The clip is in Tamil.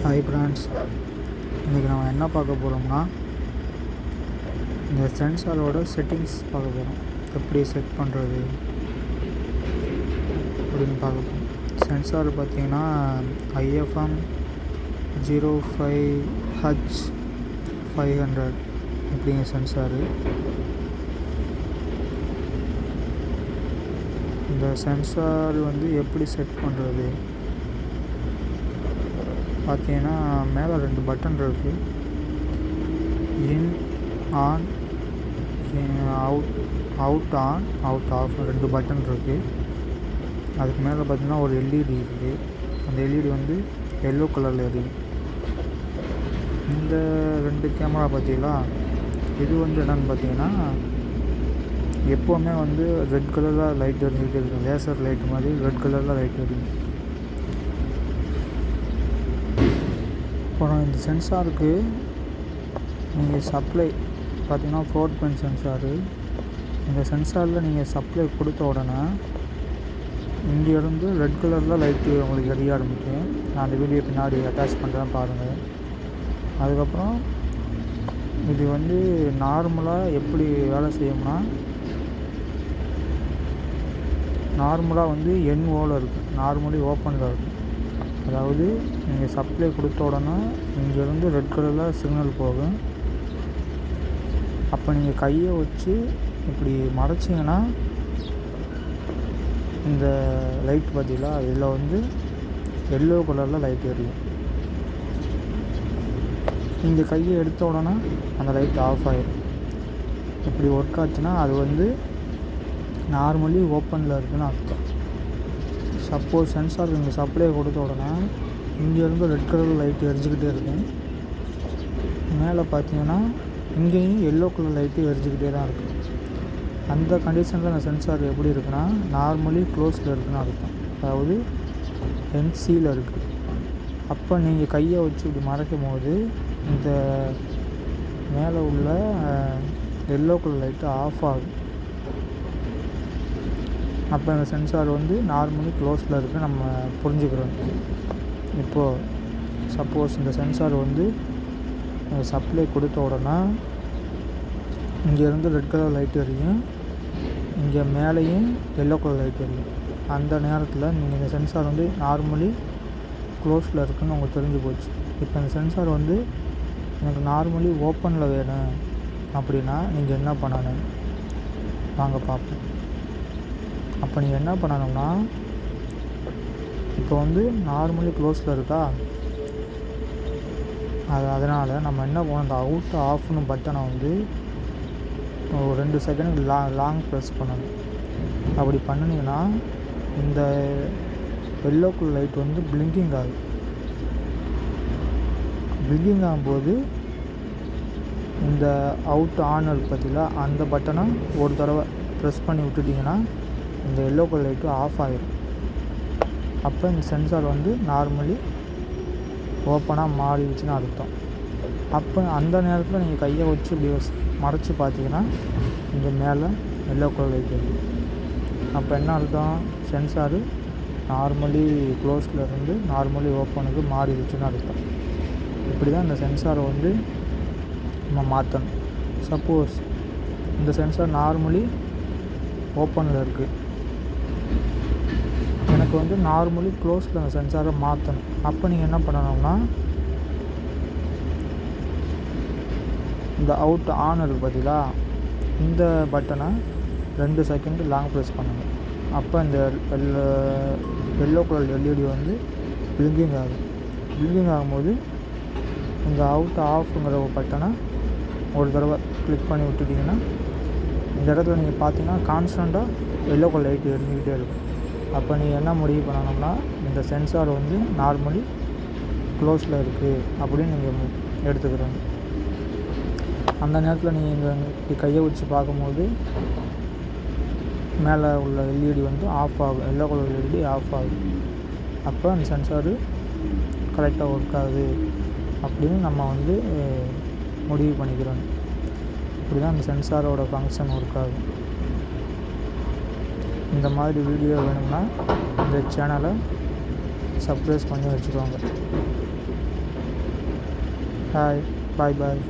ஹாய் ஃப்ரெண்ட்ஸ், இன்றைக்கி நம்ம என்ன பார்க்க போகிறோம்னா இந்த சென்சாரோட செட்டிங்ஸ் பார்க்க போகிறோம். எப்படி செட் பண்ணுறது அப்படின்னு பார்க்க போகிறோம். சென்சார் பார்த்திங்கன்னா IFM 05H500 இப்படிங்க சென்சாரு. இந்த சென்சார் எப்படி செட் பண்ணுறது பார்த்தீங்கன்னா, மேலே 2 பட்டன் இருக்குது. In on, out on, out off 2 button இருக்குது. அதுக்கு மேலே பார்த்தீங்கன்னா ஒரு எல்இடி இருக்குது. அந்த எல்இடி எல்லோ கலரில் இருக்குது. இந்த 2 கேமரா பார்த்தீங்களா, இது என்னென்னு பார்த்தீங்கன்னா, எப்போவுமே ரெட் கலரில் லைட் எரிஞ்சுக்கிட்டே இருக்கும். லேசர் லைட் மாதிரி ரெட் கலரில் லைட் எரியும். அப்புறம் இந்த சென்சாருக்கு நீங்கள் சப்ளை பார்த்தீங்கன்னா 4 பின் சென்சாரு. இந்த சென்சாரில் நீங்கள் சப்ளை கொடுத்த உடனே இங்கேருந்து ரெட் கலரில் லைட்டு உங்களுக்கு எரிய ஆரம்பிக்கும். நான் அந்த வீடியோ பின்னாடி அட்டாச் பண்ணுறேன் பாருங்கள். அதுக்கப்புறம் இது நார்மலாக எப்படி வேலை செய்யும்னா, நார்மலாக NOவில் இருக்குது, நார்மலி ஓப்பனில் இருக்குது. அதாவது நீங்கள் சப்ளை கொடுத்த உடனே இங்கேருந்து ரெட் கலரில் சிக்னல் போகும். அப்போ நீங்கள் கையை வச்சு இப்படி மறைச்சிங்கன்னா இந்த லைட் பார்த்தீங்களா, இதில் எல்லோ கலரில் லைட் எரியும். இந்த கையை எடுத்த உடனே அந்த லைட் ஆஃப் ஆகிடும். இப்படி ஒர்க் ஆச்சுன்னா அது நார்மலி ஓப்பனில் இருக்குதுன்னு அர்த்தம். சப்போஸ் சென்சார் நீங்கள் சப்ளை கொடுத்த உடனே இங்கேருந்து ரெட் கலர் லைட்டு எரிஞ்சிக்கிட்டே இருக்கும். மேலே பார்த்தீங்கன்னா இங்கேயும் எல்லோ கலர் லைட்டு எரிஞ்சிக்கிட்டே தான் இருக்கும். அந்த கண்டிஷனில் அந்த சென்சார் எப்படி இருக்குன்னா, நார்மலி க்ளோஸில் இருக்குதுன்னு அர்த்தம். அதாவது NCயில் இருக்குது. அப்போ நீங்கள் கையை வச்சு இப்படி மறைக்கும் போது இந்த மேலே உள்ள எல்லோ கலர் லைட்டு ஆஃப் ஆகும். அப்போ இந்த சென்சார் நார்மலி க்ளோஸில் இருக்குது நம்ம புரிஞ்சுக்கிறோம். இப்போது சப்போஸ் இந்த சென்சார் சப்ளை கொடுத்த உடனே இங்கேருந்து ரெட் கலர் லைட் எரியும், இங்கே மேலேயும் எல்லோ கலர் லைட் எரியும். அந்த நேரத்தில் நீங்கள் இந்த சென்சார் நார்மலி க்ளோஸில் இருக்குதுன்னு உங்களுக்கு தெரிஞ்சு போச்சு. இப்போ இந்த சென்சார் எனக்கு நார்மலி ஓப்பனில் வேணும் அப்படின்னா நீங்கள் என்ன பண்ணணும் வாங்க பார்ப்போம். அப்போ நீங்கள் என்ன பண்ணணும்னா, இப்போ நார்மலி க்ளோஸில் இருக்கா, அதனால் நம்ம என்ன பண்ணணும், இந்த அவுட் ஆஃப்னு பட்டனை ஒரு 2 செகண்ட் லாங் ப்ரெஸ் பண்ணணும். அப்படி பண்ணினீங்கன்னா இந்த எல்லோ கலர் லைட் பிளிங்கிங் ஆகும். பிளிங்கிங் ஆகும்போது இந்த அவுட் ஆன் இருக்கு பார்த்தீங்களா, அந்த பட்டனை ஒரு தடவை ப்ரெஸ் பண்ணி விட்டுட்டிங்கன்னா இந்த எல்லோ கலர் லைட்டு ஆஃப் ஆகிடும். அப்போ இந்த சென்சார் நார்மலி ஓப்பனாக மாறிடுச்சுன்னு அர்த்தம். அப்போ அந்த நேரத்தில் நீங்கள் கையை வச்சு இப்படி மறைச்சி பார்த்தீங்கன்னா இங்கே மேலே எல்லோ கலர் லைட் இருக்குது. அப்போ என்ன அர்த்தம், சென்சாரு நார்மலி க்ளோஸில் இருந்து நார்மலி ஓப்பனுக்கு மாறிடுச்சுன்னு அர்த்தம். இப்படி தான் இந்த சென்சாரை நம்ம மாற்றணும். சப்போஸ் இந்த சென்சார் நார்மலி ஓப்பனில் இருக்குது, எனக்கு நார்மலி க்ளோஸில் அந்த சென்சாரை மாற்றணும். அப்போ நீங்கள் என்ன பண்ணணும்னா, இந்த அவுட் ஆன் இருக்குது பார்த்தீங்களா, இந்த பட்டனை 2 செகண்ட் லாங் ப்ரெஸ் பண்ணுங்கள். அப்போ இந்த எல்லோ கலர் எல்இடி பிளிங்கிங் ஆகும். பிளிங்கிங் ஆகும்போது இந்த அவுட் ஆஃப்ங்கிற ஒரு பட்டனை ஒரு தடவை கிளிக் பண்ணி விட்டுட்டிங்கன்னா இந்த இடத்துல நீங்கள் பார்த்தீங்கன்னா கான்ஸ்டண்ட்டாக எல்லோ கலர் லைட் எரிஞ்சிக்கிட்டே இருக்கும். அப்போ நீங்கள் என்ன முடிவு பண்ணணும்னா, இந்த சென்சார் நார்மலி க்ளோஸில் இருக்குது அப்படின்னு நீங்கள் எடுத்துக்கிறோங்க. அந்த நேரத்தில் நீங்கள் இப்படி கையை வச்சு பார்க்கும்போது மேலே உள்ள எல்இடி ஆஃப் ஆகும், எல்லோ கலர் எல்இடி ஆஃப் ஆகும். அப்போ அந்த சென்சாரு கரெக்டாக ஒர்க் ஆகுது அப்படின்னு நம்ம முடிவு பண்ணிக்கிறோம். இப்படி தான் அந்த சென்சாரோட ஃபங்க்ஷன் ஒர்க் ஆகும். இந்த மாதிரி வீடியோ வேணும்னா இந்த சேனலை சப்ஸ்கிரைப் பண்ணி வச்சுக்கோங்க. ஹாய், பாய் பாய்.